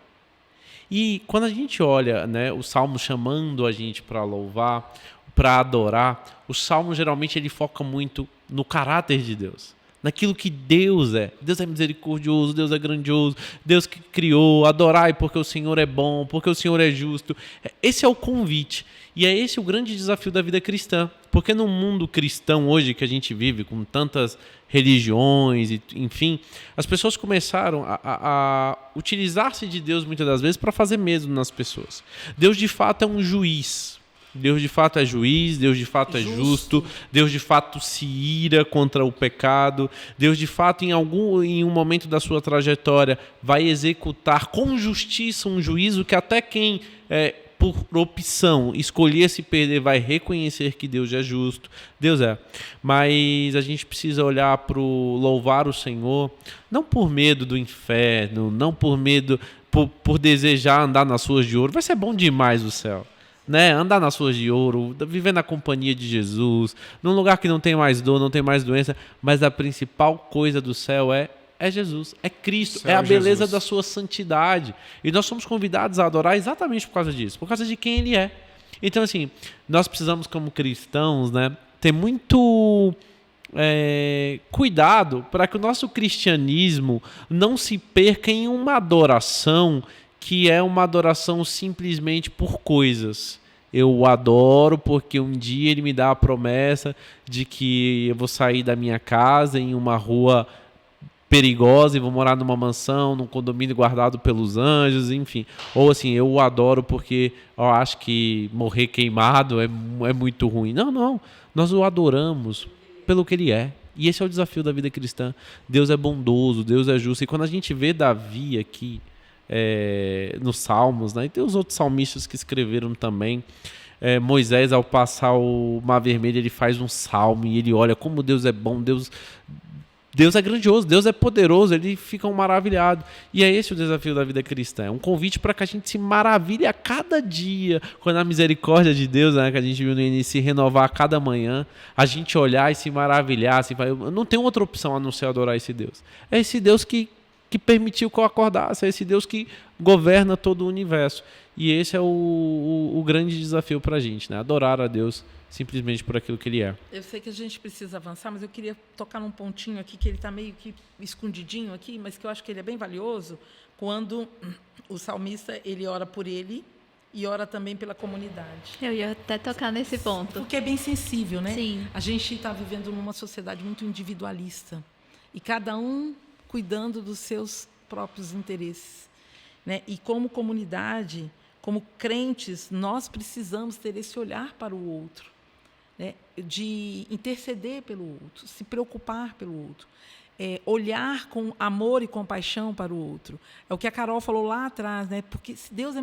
E quando a gente olha, né, o Salmo chamando a gente para louvar, para adorar, o Salmo geralmente ele foca muito no caráter de Deus. Naquilo que Deus é. Deus é misericordioso, Deus é grandioso, Deus que criou, adorai porque o Senhor é bom, porque o Senhor é justo. Esse é o convite. E é esse o grande desafio da vida cristã. Porque no mundo cristão hoje que a gente vive, com tantas religiões, enfim, as pessoas começaram a utilizar-se de Deus muitas das vezes para fazer mesmo nas pessoas. Deus de fato é um juiz. Deus de fato é juiz, Deus de fato é justo, Deus de fato se ira contra o pecado, Deus de fato em um momento da sua trajetória vai executar com justiça um juízo que até quem por opção escolher se perder vai reconhecer que Deus é justo, Deus é. Mas a gente precisa olhar para o louvar o Senhor, não por medo do inferno, não por medo, por desejar andar nas ruas de ouro, vai ser bom demais o céu. Né? Andar nas ruas de ouro, viver na companhia de Jesus, num lugar que não tem mais dor, não tem mais doença, mas a principal coisa do céu é Jesus, é Cristo, é a beleza da sua santidade. E nós somos convidados a adorar exatamente por causa disso, por causa de quem Ele é. Então, assim, nós precisamos, como cristãos, né, ter muito cuidado para que o nosso cristianismo não se perca em uma adoração que é uma adoração simplesmente por coisas. Eu o adoro porque um dia ele me dá a promessa de que eu vou sair da minha casa em uma rua perigosa e vou morar numa mansão, num condomínio guardado pelos anjos, enfim. Ou assim, eu o adoro porque eu acho que morrer queimado é muito ruim. Não. Nós o adoramos pelo que ele é. E esse é o desafio da vida cristã. Deus é bondoso, Deus é justo. E quando a gente vê Davi aqui, nos Salmos, né? E tem os outros salmistas que escreveram também. Moisés, ao passar o Mar Vermelho, ele faz um salmo e ele olha como Deus é bom, Deus é grandioso, Deus é poderoso, ele fica maravilhado. E é esse o desafio da vida cristã. É um convite para que a gente se maravilhe a cada dia, quando a misericórdia de Deus, né, que a gente viu no início, se renovar a cada manhã, a gente olhar e se maravilhar. Assim, eu não tenho outra opção a não ser adorar esse Deus. É esse Deus que permitiu que eu acordasse, é esse Deus que governa todo o universo. E esse é o grande desafio para a gente, né? Adorar a Deus simplesmente por aquilo que Ele é.
Eu sei que a gente precisa avançar, mas eu queria tocar num pontinho aqui, que ele está meio que escondidinho aqui, mas que eu acho que ele é bem valioso, quando o salmista ele ora por ele e ora também pela comunidade.
Eu ia até tocar nesse ponto.
Porque é bem sensível, né?
Sim.
A gente está vivendo numa sociedade muito individualista, e cada um cuidando dos seus próprios interesses, né? E como comunidade, como crentes, nós precisamos ter esse olhar para o outro, né? De interceder pelo outro, se preocupar pelo outro, olhar com amor e compaixão para o outro. É o que a Carol falou lá atrás, né? Porque se Deus é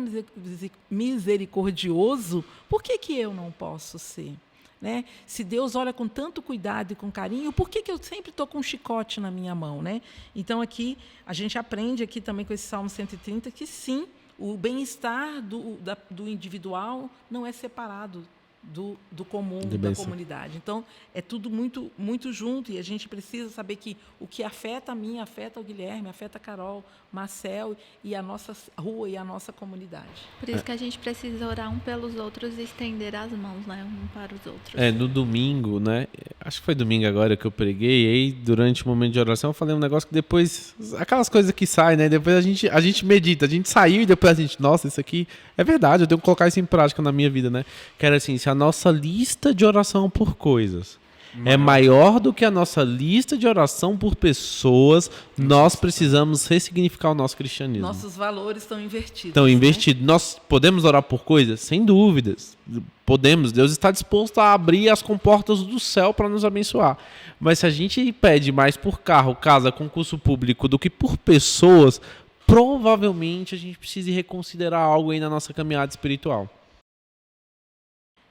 misericordioso, por que eu não posso ser? Né? Se Deus olha com tanto cuidado e com carinho, por que eu sempre estou com um chicote na minha mão? Né? Então, aqui, a gente aprende aqui também com esse Salmo 130 que, sim, o bem-estar do individual não é separado do comum,
De
da
bênção.
comunidade. Então, é tudo muito, muito junto e a gente precisa saber que o que afeta a mim, afeta o Guilherme, afeta a Carol, Marcel e a nossa rua e a nossa comunidade.
Por isso que a gente precisa orar um pelos outros e estender as mãos, né, um para os outros.
No domingo, né? Acho que foi domingo agora que eu preguei, e aí durante o momento de oração eu falei um negócio que depois, aquelas coisas que saem, né? Depois a gente medita, a gente saiu e depois a gente, nossa, isso aqui é verdade, eu tenho que colocar isso em prática na minha vida, né? Que era assim, se a nossa lista de oração por coisas é maior do que a nossa lista de oração por pessoas, nós precisamos ressignificar o nosso cristianismo.
Nossos valores estão invertidos.
Estão investidos. Nós podemos orar por coisas? Sem dúvidas. Podemos. Deus está disposto a abrir as comportas do céu para nos abençoar. Mas se a gente pede mais por carro, casa, concurso público do que por pessoas, provavelmente a gente precisa reconsiderar algo aí na nossa caminhada espiritual.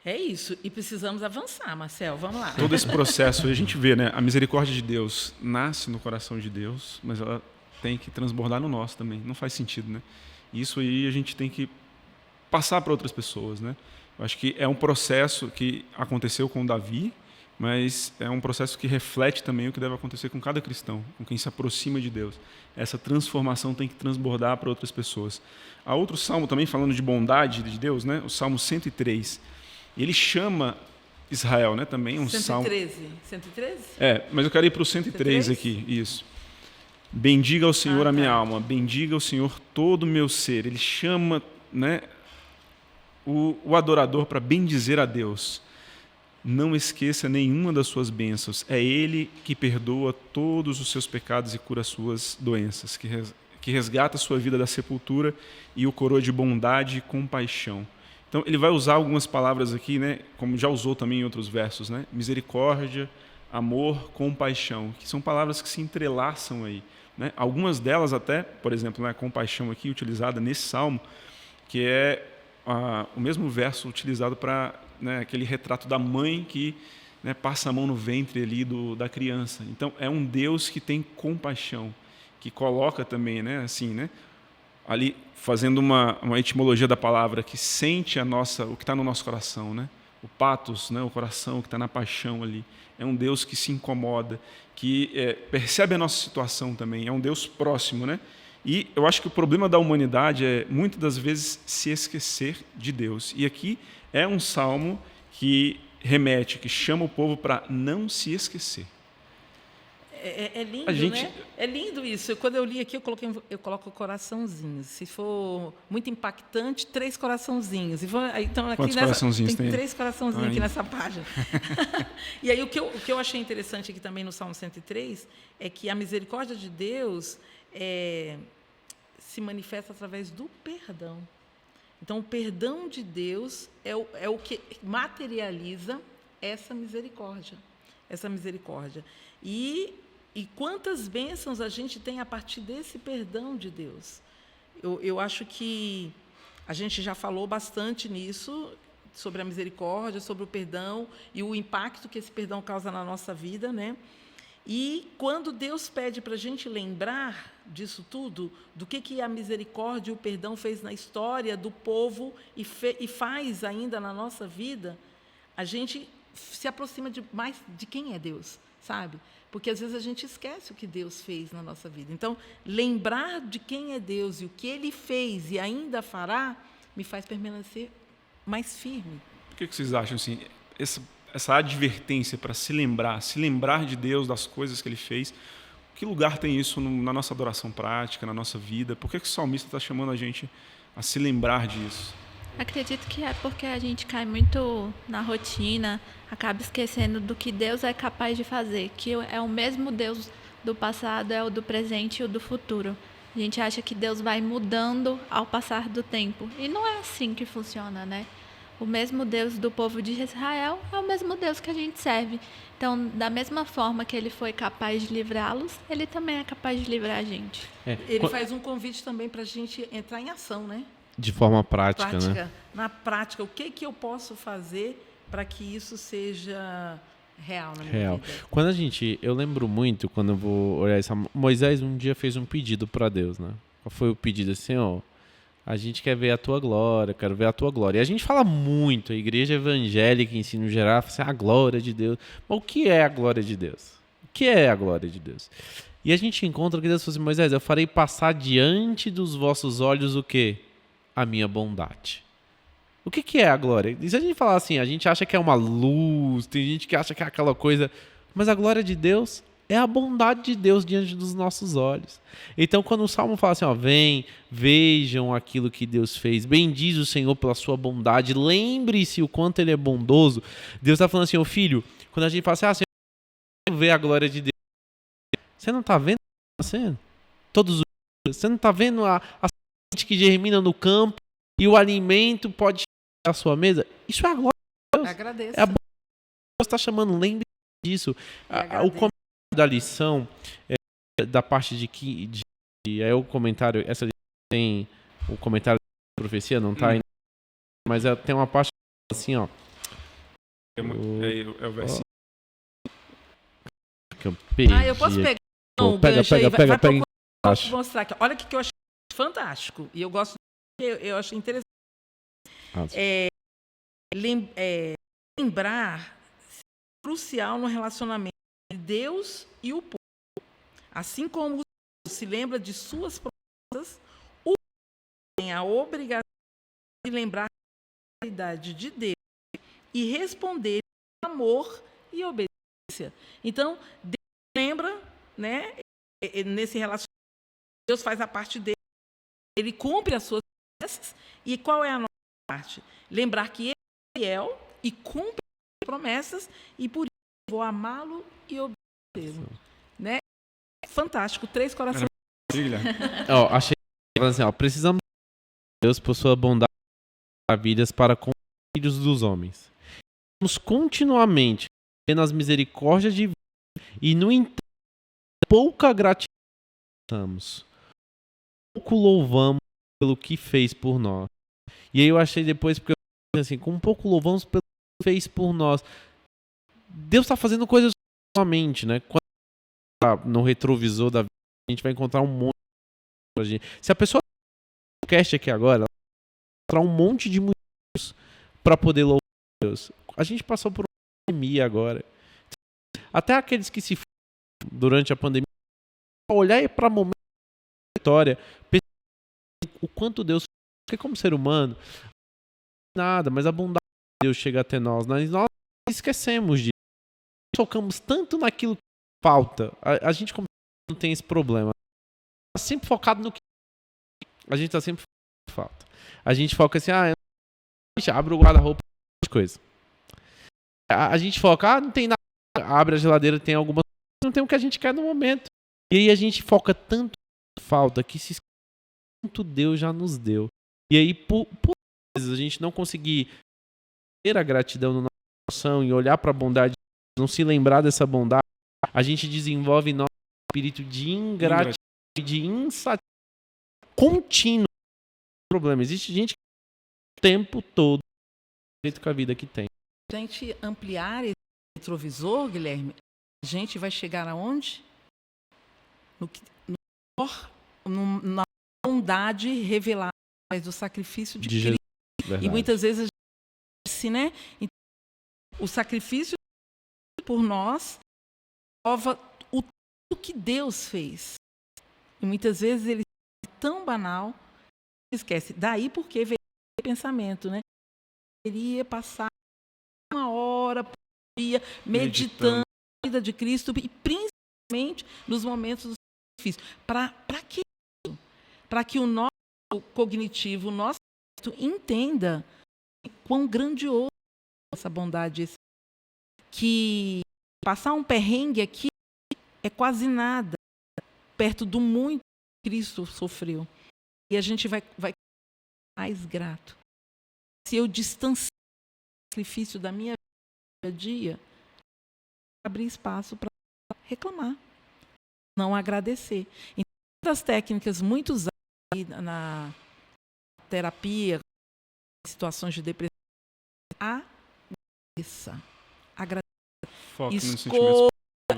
É isso. E precisamos avançar, Marcel. Vamos lá.
Todo esse processo, a gente vê, né? A misericórdia de Deus nasce no coração de Deus, mas ela tem que transbordar no nosso também. Não faz sentido, né? Isso aí a gente tem que passar para outras pessoas, né? Eu acho que é um processo que aconteceu com Davi, mas é um processo que reflete também o que deve acontecer com cada cristão, com quem se aproxima de Deus. Essa transformação tem que transbordar para outras pessoas. Há outro salmo também falando de bondade de Deus, né? O Salmo 103. Ele chama Israel, né? Também um
113.
salmo.
113?
Mas eu quero ir para o 103 aqui. Isso. Bendiga ao Senhor a minha alma, bendiga ao Senhor todo o meu ser. Ele chama, né, o adorador para bendizer a Deus. Não esqueça nenhuma das suas bênçãos. É Ele que perdoa todos os seus pecados e cura as suas doenças, que resgata a sua vida da sepultura e o coroa de bondade e compaixão. Então, ele vai usar algumas palavras aqui, né, como já usou também em outros versos, né? Misericórdia, amor, compaixão, que são palavras que se entrelaçam aí, né? Algumas delas até, por exemplo, né, a compaixão aqui utilizada nesse salmo, que é o mesmo verso utilizado para, né, aquele retrato da mãe que, né, passa a mão no ventre ali da criança. Então, é um Deus que tem compaixão, que coloca também, né, assim, né, ali fazendo uma etimologia da palavra, que sente o que está no nosso coração, né? O patos, né? O coração que está na paixão ali. É um Deus que se incomoda, que percebe a nossa situação também. É um Deus próximo, né? E eu acho que o problema da humanidade é, muitas das vezes, se esquecer de Deus. E aqui é um salmo que remete, que chama o povo para não se esquecer.
É lindo, né? É lindo isso. Quando eu li aqui, eu coloco coraçãozinhos. Se for muito impactante, 3 coraçãozinhos. Então, aqui
quantos coraçãozinhos tem?
3 coraçãozinhos aqui nessa página. E aí, o que eu achei interessante aqui também no Salmo 103 é que a misericórdia de Deus se manifesta através do perdão. Então, o perdão de Deus é o que materializa essa misericórdia. E quantas bênçãos a gente tem a partir desse perdão de Deus. Eu acho que a gente já falou bastante nisso, sobre a misericórdia, sobre o perdão e o impacto que esse perdão causa na nossa vida, né? E quando Deus pede para a gente lembrar disso tudo, do que a misericórdia e o perdão fez na história do povo e faz ainda na nossa vida, a gente se aproxima mais de quem é Deus, sabe? Porque às vezes a gente esquece o que Deus fez na nossa vida. Então, lembrar de quem é Deus e o que Ele fez e ainda fará, me faz permanecer mais firme.
O que vocês acham, assim, essa advertência para se lembrar de Deus, das coisas que Ele fez? Que lugar tem isso na nossa adoração prática, na nossa vida? Por que o salmista está chamando a gente a se lembrar disso?
Acredito que é porque a gente cai muito na rotina, acaba esquecendo do que Deus é capaz de fazer, que é o mesmo Deus do passado, é o do presente e o do futuro. A gente acha que Deus vai mudando ao passar do tempo. E não é assim que funciona, né? O mesmo Deus do povo de Israel é o mesmo Deus que a gente serve. Então, da mesma forma que Ele foi capaz de livrá-los, Ele também é capaz de livrar a gente.
Ele faz um convite também para a gente entrar em ação, né?
De forma prática, né?
Na prática, o que eu posso fazer para que isso seja real na minha vida?
Quando eu lembro muito, quando eu vou olhar isso, Moisés um dia fez um pedido para Deus, né? Qual foi o pedido? Assim, a gente quer ver a tua glória, quero ver a tua glória. E a gente fala muito, a igreja evangélica em si, no geral, fala assim, a glória de Deus. Mas o que é a glória de Deus? O que é a glória de Deus? E a gente encontra que Deus falou assim, Moisés, eu farei passar diante dos vossos olhos o quê? A minha bondade. O que é a glória? E se a gente falar assim, a gente acha que é uma luz, tem gente que acha que é aquela coisa, mas a glória de Deus é a bondade de Deus diante dos nossos olhos. Então, quando o Salmo fala assim, ó, vem, vejam aquilo que Deus fez, bendize o Senhor pela sua bondade, lembre-se o quanto Ele é bondoso. Deus está falando assim, ô filho, quando a gente fala assim, Senhor, vê a glória de Deus, você não está vendo o que está acontecendo? Todos os dias, você não está vendo a semente que germina no campo e o alimento pode chegar à sua mesa? Isso é a glória de Deus.
Agradeço.
É a bondade que Deus está chamando, lembre disso. O comentário da lição, da parte de é o comentário, essa lição tem o comentário da profecia, não está aí, mas tem uma parte assim, ó.
É o versículo.
Que eu perdi.
Eu posso pegar o
Pega.
Posso mostrar aqui. Olha o que eu achei fantástico. E eu gosto, eu achei interessante. Lembrar crucial no relacionamento de Deus e o povo. Assim como o se lembra de suas promessas, o povo tem a obrigação de lembrar a realidade de Deus e responder com amor e obediência. Então, Deus lembra, né, nesse relacionamento, Deus faz a parte dele, ele cumpre as suas promessas, e qual é a nossa parte? Lembrar que ele é fiel e cumpre as promessas, e por isso eu vou amá-lo e obedecê-lo. Né? Fantástico, 3 corações.
Achei assim, precisamos de Deus por sua bondade e maravilhas para com os filhos dos homens. Vamos continuamente tendo as misericórdias de Deus e, no entanto, pouca gratidão damos. Pouco louvamos pelo que fez por nós. E aí eu achei depois, porque eu assim, com um pouco louvamos pelo que fez por nós. Deus está fazendo coisas somente, né? Quando no retrovisor da vida, a gente vai encontrar um monte de gente. Se a pessoa podcast aqui agora, ela vai encontrar um monte de motivos para poder louvar Deus. A gente passou por uma pandemia agora. Até aqueles que se foram durante a pandemia, olhar para momentos da história, pensar o quanto Deus, porque como ser humano, nada, mas a bondade de Deus chega até nós. Nós esquecemos disso. Focamos tanto naquilo que falta. A gente como não tem esse problema. Está sempre focado no que a gente está sempre focado no que falta. A gente foca assim, a gente abre o guarda-roupa, coisa. A gente foca, não tem nada, abre a geladeira, tem alguma coisa, não tem o que a gente quer no momento. E aí a gente foca tanto na falta que se esquece quanto Deus já nos deu. E aí, por vezes, a gente não conseguir ter a gratidão no nosso coração e olhar para a bondade, não se lembrar dessa bondade, a gente desenvolve nosso espírito de ingratidão, de insatisfação contínua. Problema. Existe gente que o tempo todo com a vida que tem.
Se a gente ampliar esse retrovisor, Guilherme, a gente vai chegar aonde? Na bondade revelada através do sacrifício de Cristo.
Verdade.
E muitas vezes a gente disse, né? Então, o sacrifício por nós prova o tudo que Deus fez. E muitas vezes ele é tão banal, esquece. Daí porque veio o pensamento, né? Queria passar 1 hora por dia meditando a vida de Cristo e principalmente nos momentos do sacrifício. Para que isso? Para que o nosso cognitivo, o nosso entenda quão grandioso é essa bondade, que passar um perrengue aqui é quase nada perto do muito que Cristo sofreu. E a gente vai mais grato. Se eu distanciar o sacrifício da minha vida a dia, abrir espaço para reclamar, não agradecer. Então, das técnicas muito usadas na terapia, em situações de depressão, agradeça.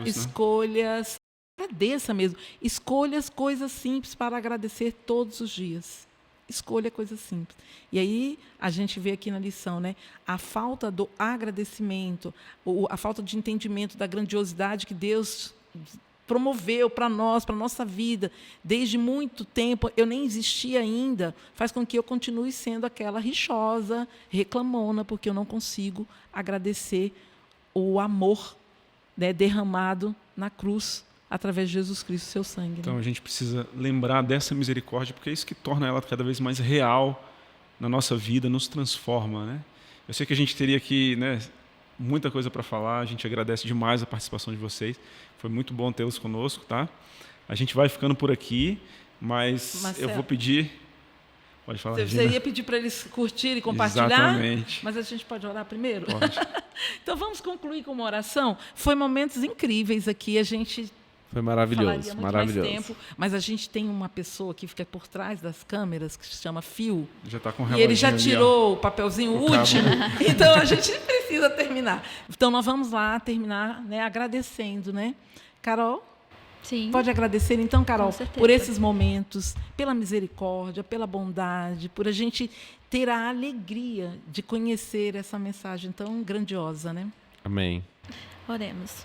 Escolhas, agradeça mesmo. Escolha as coisas simples para agradecer todos os dias. escolha coisas simples. E aí a gente vê aqui na lição, né, a falta do agradecimento, a falta de entendimento da grandiosidade que Deus promoveu para nós, para a nossa vida, desde muito tempo, eu nem existia ainda, faz com que eu continue sendo aquela rixosa, reclamona, porque eu não consigo agradecer o amor, né, derramado na cruz, através de Jesus Cristo, seu sangue.
Então a gente precisa lembrar dessa misericórdia, porque é isso que torna ela cada vez mais real na nossa vida, nos transforma, né? Eu sei que a gente teria aqui, né, muita coisa para falar, a gente agradece demais a participação de vocês, foi muito bom tê-los conosco, tá? A gente vai ficando por aqui, mas
Marcelo,
eu vou pedir... Pode falar,
você
Regina.
ia pedir para eles curtirem e compartilhar?
Exatamente.
Mas a gente pode orar primeiro?
Pode.
Então vamos concluir com uma oração. Foi momentos incríveis aqui, a gente...
Foi maravilhoso,
falaria muito
maravilhoso.
mais tempo, mas a gente tem uma pessoa que fica por trás das câmeras, que se chama Phil,
Já está com o
e ele já
reloginho ali,
tirou o papelzinho
O cabo.
último, então a gente precisa terminar. Então nós vamos lá terminar, né, agradecendo, né? Carol,
Sim.
pode agradecer então, Carol,
Com certeza.
por esses momentos, pela misericórdia, pela bondade, por a gente ter a alegria de conhecer essa mensagem tão grandiosa, né?
Amém.
Oremos.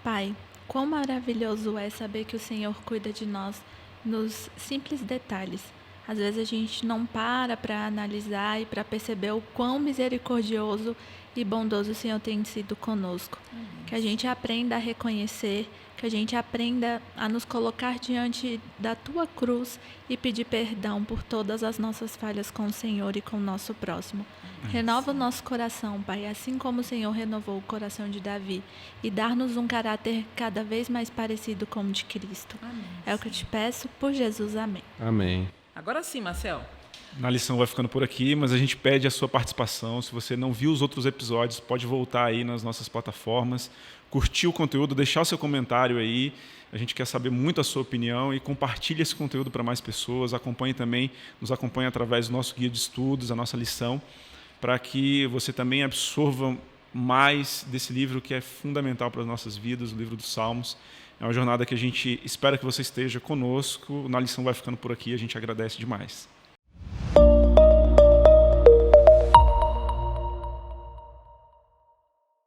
Pai, quão maravilhoso é saber que o Senhor cuida de nós nos simples detalhes. Às vezes a gente não para analisar e para perceber o quão misericordioso e bondoso o Senhor tem sido conosco. Que a gente aprenda a reconhecer, que a gente aprenda a nos colocar diante da Tua cruz e pedir perdão por todas as nossas falhas com o Senhor e com o nosso próximo. Renova o nosso coração, Pai, assim como o Senhor renovou o coração de Davi, e dar-nos um caráter cada vez mais parecido com o de Cristo.
Amém.
É o que eu te peço, por Jesus, amém.
Amém.
Agora sim, Marcel.
Na lição vai ficando por aqui, mas a gente pede a sua participação. Se você não viu os outros episódios, pode voltar aí nas nossas plataformas, curtir o conteúdo, deixar o seu comentário aí. A gente quer saber muito a sua opinião e compartilhe esse conteúdo para mais pessoas. Acompanhe também, nos acompanhe através do nosso guia de estudos, a nossa lição, para que você também absorva mais desse livro que é fundamental para as nossas vidas, o livro dos Salmos. É uma jornada que a gente espera que você esteja conosco. Na lição vai ficando por aqui, a gente agradece demais.